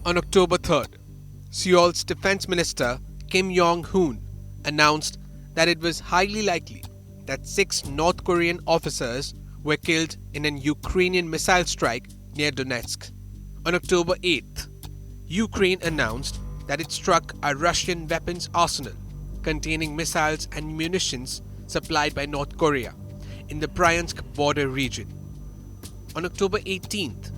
On October 3rd, Seoul's Defense Minister Kim Jong-un announced that it was highly likely that 6 North Korean officers were killed in an Ukrainian missile strike near Donetsk. On October 8th, Ukraine announced that it struck a Russian weapons arsenal containing missiles and munitions supplied by North Korea in the Bryansk border region. On October 18th,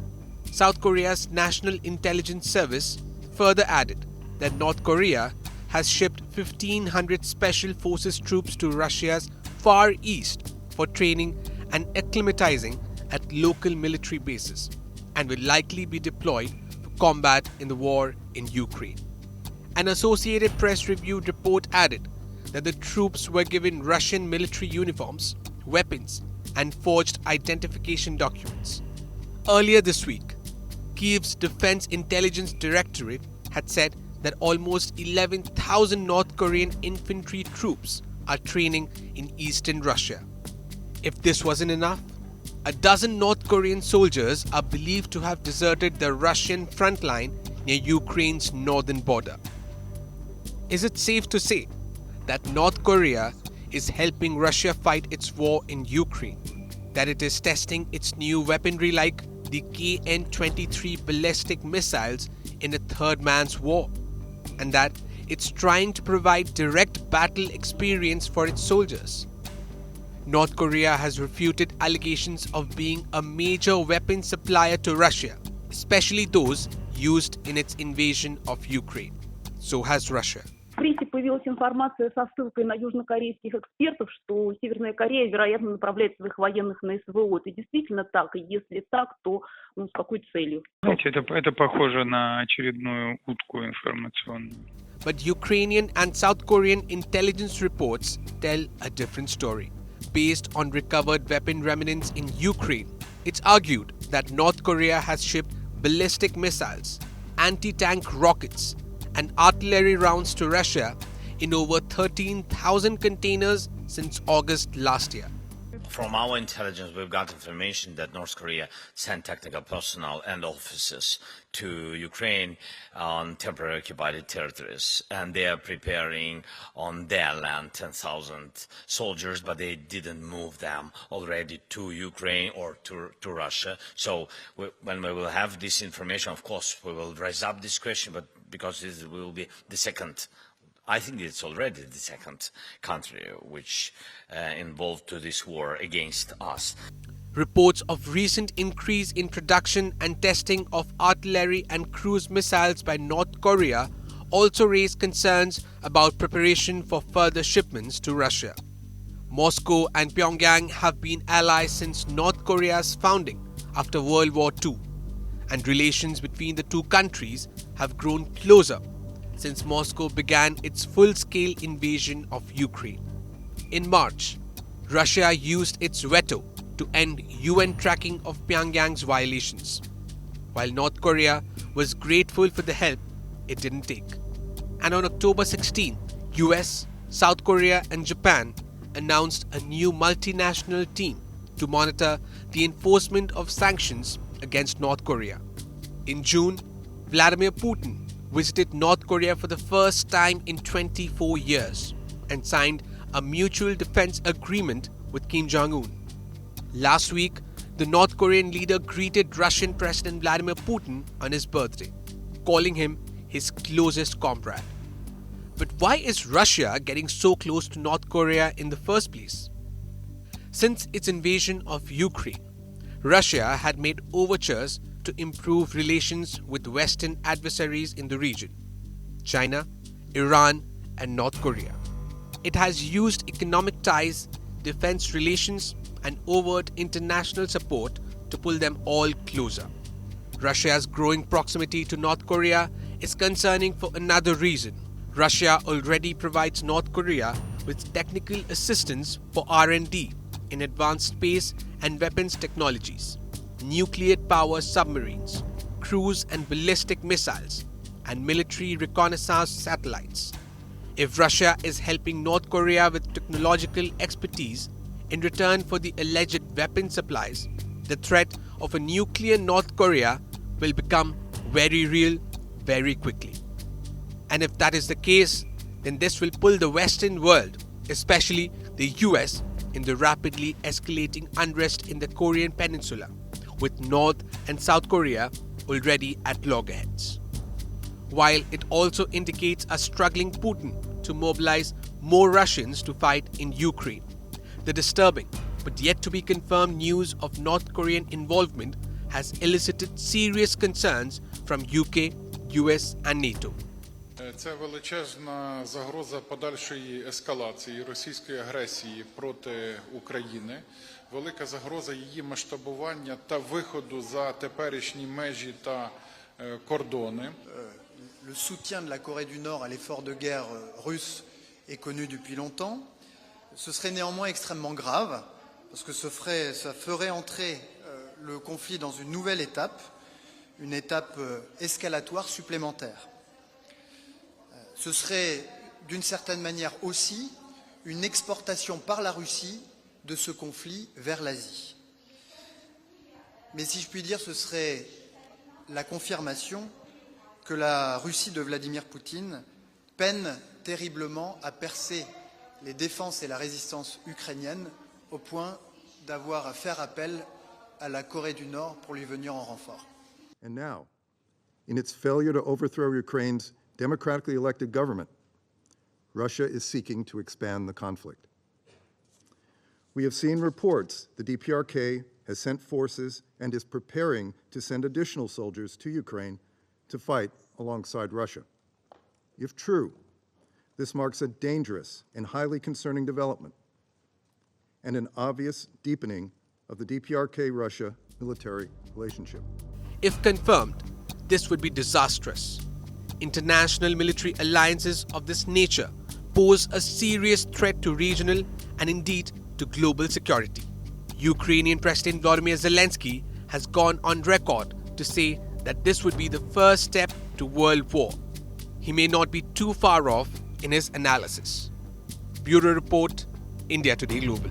South Korea's National Intelligence Service further added that North Korea has shipped 1,500 Special Forces troops to Russia's Far East for training and acclimatizing at local military bases and will likely be deployed for combat in the war in Ukraine. An Associated Press reviewed report added that the troops were given Russian military uniforms, weapons, and forged identification documents. Earlier this week, Kyiv's Defense Intelligence Directorate had said that almost 11,000 North Korean infantry troops are training in eastern Russia. If this wasn't enough, a dozen North Korean soldiers are believed to have deserted the Russian front line near Ukraine's northern border. Is it safe to say that North Korea is helping Russia fight its war in Ukraine? That it is testing its new weaponry like the KN-23 ballistic missiles in a third man's war, and that it's trying to provide direct battle experience for its soldiers? North Korea has refuted allegations of being a major weapon supplier to Russia, especially those used in its invasion of Ukraine. So has Russia. В прессе появилась информация со ссылкой на южнокорейских экспертов, что Северная Корея, вероятно, направляет своих военных на СВО. Это действительно так? И если так, то с какой целью? Знаете, это похоже на очередную утку информационную. But Ukrainian and South Korean intelligence reports tell a different story. Based on recovered weapon remnants in Ukraine, it's argued that North Korea has shipped ballistic missiles, anti-tank rockets, and artillery rounds to Russia in over 13,000 containers since August last year. From our intelligence, we've got information that North Korea sent technical personnel and officers to Ukraine on temporarily occupied territories, and they are preparing on their land 10,000 soldiers, but they didn't move them already to Ukraine or to Russia. So when we will have this information, of course, we will raise up this question, but because this will be the second, I think it's already the second country which involved to this war against us. Reports of recent increase in production and testing of artillery and cruise missiles by North Korea also raise concerns about preparation for further shipments to Russia. Moscow and Pyongyang have been allies since North Korea's founding after World War II, and relations between the two countries have grown closer since Moscow began its full-scale invasion of Ukraine. In March, Russia used its veto to end UN tracking of Pyongyang's violations, while North Korea was grateful for the help it didn't take. And on October 16, US, South Korea and Japan announced a new multinational team to monitor the enforcement of sanctions against North Korea. In June, Vladimir Putin visited North Korea for the first time in 24 years and signed a mutual defense agreement with Kim Jong-un. Last week, the North Korean leader greeted Russian President Vladimir Putin on his birthday, calling him his closest comrade. But why is Russia getting so close to North Korea in the first place? Since its invasion of Ukraine, Russia had made overtures to improve relations with Western adversaries in the region, China, Iran, and North Korea. It has used economic ties, defense relations, and overt international support to pull them all closer. Russia's growing proximity to North Korea is concerning for another reason. Russia already provides North Korea with technical assistance for R&D in advanced space and weapons technologies, nuclear-powered submarines, cruise and ballistic missiles, and military reconnaissance satellites. If Russia is helping North Korea with technological expertise in return for the alleged weapon supplies, the threat of a nuclear North Korea will become very real, very quickly. And if that is the case, then this will pull the Western world, especially the US, in the rapidly escalating unrest in the Korean peninsula, with North and South Korea already at loggerheads. While it also indicates a struggling Putin to mobilize more Russians to fight in Ukraine, the disturbing but yet to be confirmed news of North Korean involvement has elicited serious concerns from UK, US and NATO. Це величезна загроза подальшої ескалації російської агресії проти України, велика загроза її масштабування та виходу за теперішні межі та кордони. Le soutien de la Corée du Nord à l'effort de guerre russe est connu depuis longtemps. Ce serait néanmoins extrêmement grave parce que ça ferait entrer le conflit dans une nouvelle étape, une étape escalatoire supplémentaire. Ce serait d'une certaine manière aussi une exportation par la Russie de ce conflit vers l'Asie. Mais si je puis dire, ce serait la confirmation que la Russie de Vladimir Poutine peine terriblement à percer les défenses et la résistance ukrainienne au point d'avoir à faire appel à la Corée du Nord pour lui venir en renfort. And now, in its failure to overthrow Ukraine's democratically elected government, Russia is seeking to expand the conflict. We have seen reports the DPRK has sent forces and is preparing to send additional soldiers to Ukraine to fight alongside Russia. If true, this marks a dangerous and highly concerning development and an obvious deepening of the DPRK-Russia military relationship. If confirmed, this would be disastrous. International military alliances of this nature pose a serious threat to regional and indeed to global security. Ukrainian President Volodymyr Zelensky has gone on record to say that this would be the first step to world war. He may not be too far off in his analysis. Bureau Report, India Today Global.